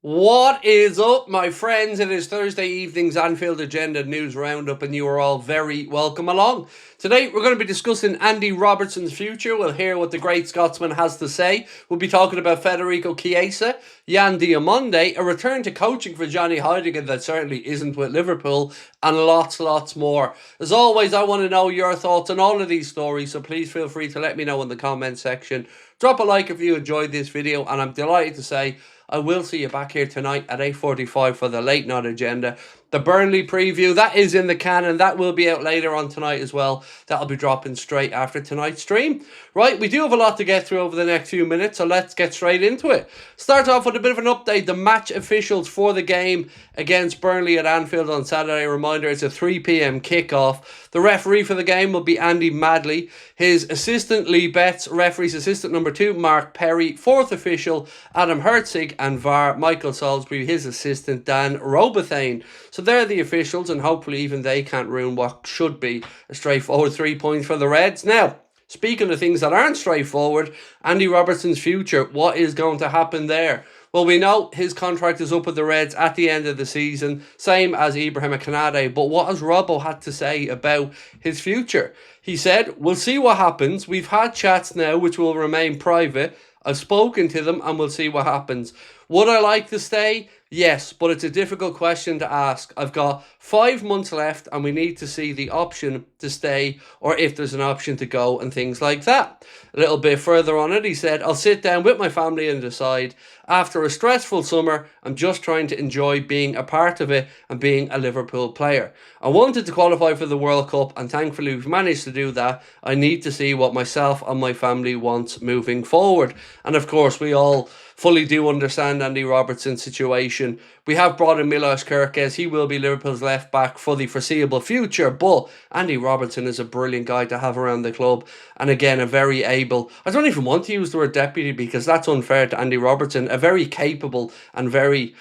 What is up, my friends? It is Thursday evening's Anfield Agenda news roundup, and you are all very welcome along. Today, we're going to be discussing Andy Robertson's future. We'll hear what the great Scotsman has to say. We'll be talking about Federico Chiesa, Yan DIOMANDE, a return to coaching for Johnny Heidegger that certainly isn't with Liverpool, and lots more. As always, I want to know your thoughts on all of these stories, so please feel free to let me know in the comment section. Drop a like if you enjoyed this video, and I'm delighted to say I will see you back here tonight at 8:45 for the late night agenda. The Burnley preview, that is in the can, and that will be out later on tonight as well. That'll be dropping straight after tonight's stream. Right, we do have a lot to get through over the next few minutes, so let's get straight into it. Start off with a bit of an update. The match officials for the game against Burnley at Anfield on Saturday. Reminder, it's a 3 p.m. kickoff. The referee for the game will be Andy Madley. His assistant, Lee Betts. Referee's assistant number 2, Mark Perry. Fourth official, Adam Herzig. And VAR, Michael Salisbury. His assistant, Dan Robertson. So they're the officials, and hopefully even they can't ruin what should be a straightforward 3 points for the Reds. Now, speaking of things that aren't straightforward, Andy Robertson's future, what is going to happen there? Well, we know his contract is up with the Reds at the end of the season, same as Ibrahim Konate, but what has Robbo had to say about his future? He said, "We'll see what happens. We've had chats now which will remain private. I've spoken to them and we'll see what happens. Would I like to stay? Yes, but it's a difficult question to ask. I've got 5 months left and we need to see the option to stay or if there's an option to go and things like that." A little bit further on it, he said, "I'll sit down with my family and decide. After a stressful summer, I'm just trying to enjoy being a part of it and being a Liverpool player. I wanted to qualify for the World Cup and thankfully we've managed to do that. I need to see what myself and my family want moving forward." And of course, we all fully do understand Andy Robertson's situation. We have brought in Milos Kerkez. He will be Liverpool's left back for the foreseeable future, but Andy Robertson is a brilliant guy to have around the club, and again, a very able, I don't even want to use the word deputy because that's unfair to Andy Robertson, a very capable and very,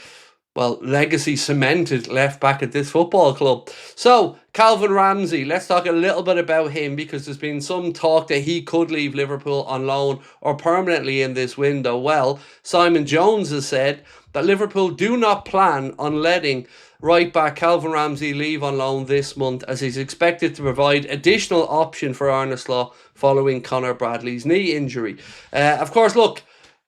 well, legacy cemented left back at this football club. So, Calvin Ramsey, let's talk a little bit about him because there's been some talk that he could leave Liverpool on loan or permanently in this window. Well, Simon Jones has said that Liverpool do not plan on letting right back Calvin Ramsey leave on loan this month as he's expected to provide additional option for Arne Slot following Conor Bradley's knee injury. Of course, look,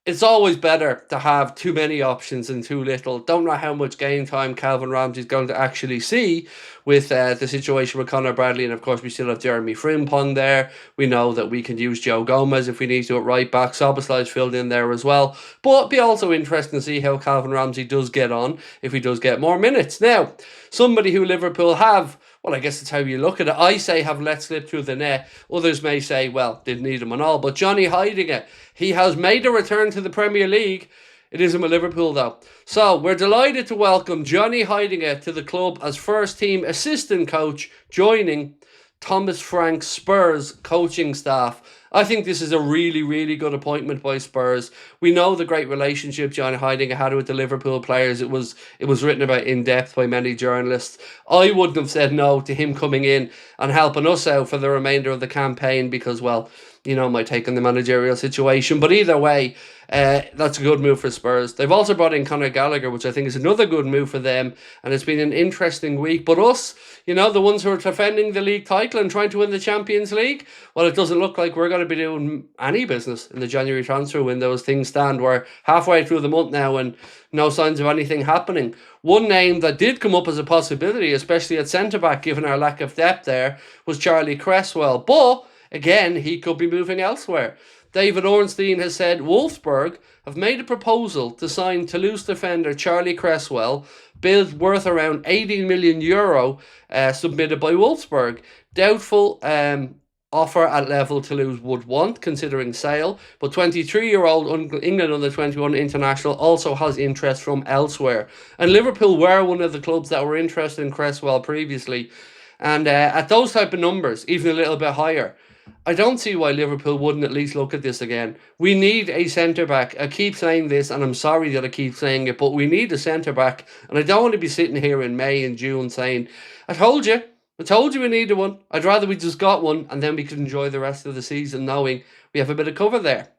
it's always better to have too many options than too little. Don't know how much game time Calvin Ramsey's going to actually see with the situation with Conor Bradley. And of course, we still have Jeremy Frimpong there. We know that we can use Joe Gomez if we need to at right back. Szoboszlai's filled in there as well. But it'd be also interesting to see how Calvin Ramsey does get on if he does get more minutes. Now, somebody who Liverpool have, well, I guess it's how you look at it. I say have let slip through the net. Others may say, well, didn't need him and all. But Johnny Heidegger, he has made a return to the Premier League. It isn't with Liverpool though. So we're delighted to welcome Johnny Heidegger to the club as first team assistant coach, joining Thomas Frank's Spurs coaching staff. I think this is a really good appointment by Spurs. We know the great relationship Johnny Heidegger had with the Liverpool players. It was written about in depth by many journalists. I wouldn't have said no to him coming in and helping us out for the remainder of the campaign because, well, you know, my take on the managerial situation. But either way, that's a good move for Spurs. They've also brought in Conor Gallagher, which I think is another good move for them. And it's been an interesting week. But us, you know, the ones who are defending the league title and trying to win the Champions League, well, it doesn't look like we're going to be doing any business in the January transfer window as things stand. We're halfway through the month now and no signs of anything happening. One name that did come up as a possibility, especially at centre-back, given our lack of depth there, was Charlie Cresswell. But again, he could be moving elsewhere. David Ornstein has said Wolfsburg have made a proposal to sign Toulouse defender Charlie Cresswell, bid worth around €80 million, submitted by Wolfsburg. Doubtful offer at level Toulouse would want, considering sale, but 23-year-old England under-21 international also has interest from elsewhere. And Liverpool were one of the clubs that were interested in Cresswell previously. And at those type of numbers, even a little bit higher, I don't see why Liverpool wouldn't at least look at this again. We need a centre-back. I keep saying this, and I'm sorry that I keep saying it, but we need a centre-back. And I don't want to be sitting here in May and June saying, I told you we needed one. I'd rather we just got one, and then we could enjoy the rest of the season knowing we have a bit of cover there.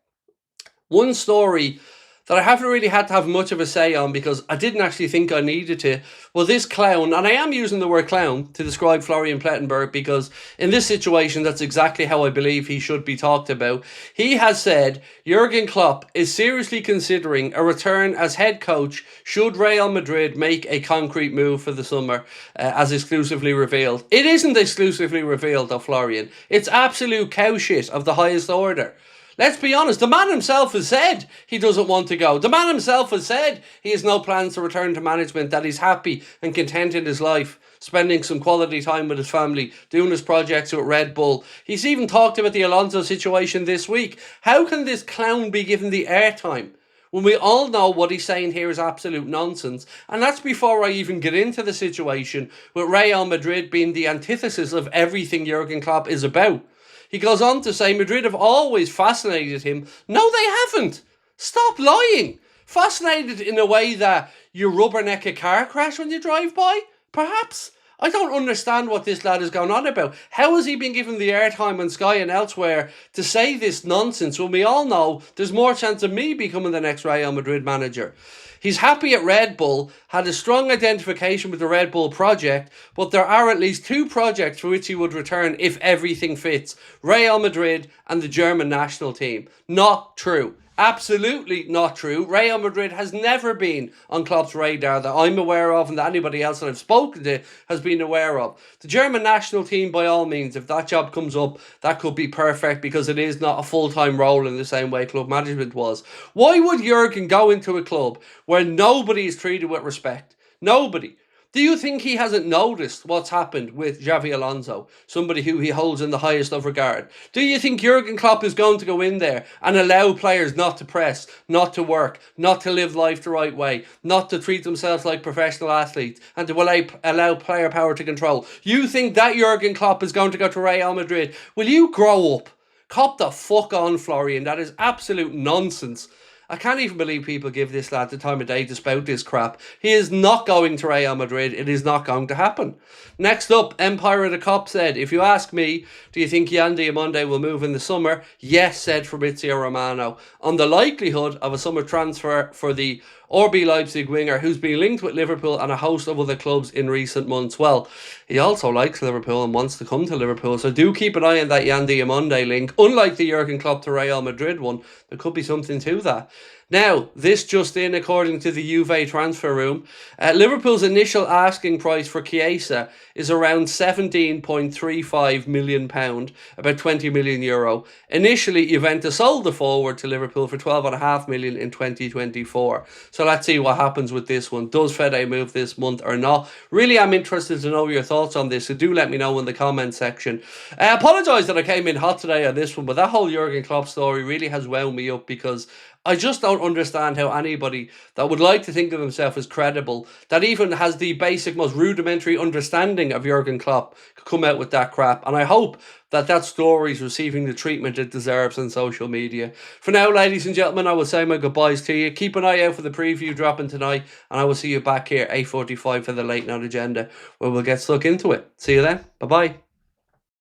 One story that I haven't really had to have much of a say on because I didn't actually think I needed to. Well, this clown, and I am using the word clown to describe Florian Plettenberg because in this situation, that's exactly how I believe he should be talked about. He has said Jurgen Klopp is seriously considering a return as head coach should Real Madrid make a concrete move for the summer, as exclusively revealed. It isn't exclusively revealed, though, Florian. It's absolute cow shit of the highest order. Let's be honest, the man himself has said he doesn't want to go. The man himself has said he has no plans to return to management, that he's happy and content in his life, spending some quality time with his family, doing his projects with Red Bull. He's even talked about the Alonso situation this week. How can this clown be given the airtime when we all know what he's saying here is absolute nonsense? And that's before I even get into the situation with Real Madrid being the antithesis of everything Jurgen Klopp is about. He goes on to say Madrid have always fascinated him. No, they haven't. Stop lying. Fascinated in a way that you rubberneck a car crash when you drive by? Perhaps. I don't understand what this lad is going on about. How has he been given the airtime on Sky and elsewhere to say this nonsense when we all know there's more chance of me becoming the next Real Madrid manager? He's happy at Red Bull, had a strong identification with the Red Bull project, but there are at least two projects for which he would return if everything fits. Real Madrid and the German national team. Not true. Absolutely not true. Real Madrid has never been on Klopp's radar that I'm aware of and that anybody else that I've spoken to has been aware of. The German national team, by all means, if that job comes up, that could be perfect because it is not a full-time role in the same way club management was. Why would Jurgen go into a club where nobody is treated with respect? Nobody. Do you think he hasn't noticed what's happened with Xavi Alonso, somebody who he holds in the highest of regard? Do you think Jurgen Klopp is going to go in there and allow players not to press, not to work, not to live life the right way, not to treat themselves like professional athletes, and to allow player power to control? You think that Jurgen Klopp is going to go to Real Madrid? Will you grow up? Cop the fuck on, Florian. That is absolute nonsense. I can't even believe people give this lad the time of day to spout this crap. He is not going to Real Madrid. It is not going to happen. Next up, Empire of the Cop said, if you ask me, do you think Yann Diomande will move in the summer? Yes, said Fabrizio Romano. On the likelihood of a summer transfer for the RB Leipzig winger, who's been linked with Liverpool and a host of other clubs in recent months. Well, he also likes Liverpool and wants to come to Liverpool, so do keep an eye on that Yann Diomande link. Unlike the Jurgen Klopp to Real Madrid one, there could be something to that. Now, this just in, according to the Juve transfer room, Liverpool's initial asking price for Chiesa is around £17.35 million, about €20 million. Initially, Juventus sold the forward to Liverpool for £12.5 million in 2024. So let's see what happens with this one. Does Fede move this month or not? Really, I'm interested to know your thoughts on this, so do let me know in the comment section. I apologise that I came in hot today on this one, but that whole Jurgen Klopp story really has wound me up because I just don't understand how anybody that would like to think of himself as credible, that even has the basic, most rudimentary understanding of Jurgen Klopp, could come out with that crap. And I hope that that story is receiving the treatment it deserves on social media. For now, ladies and gentlemen, I will say my goodbyes to you. Keep an eye out for the preview dropping tonight, and I will see you back here at 8:45 for the late night agenda, where we'll get stuck into it. See you then. Bye-bye.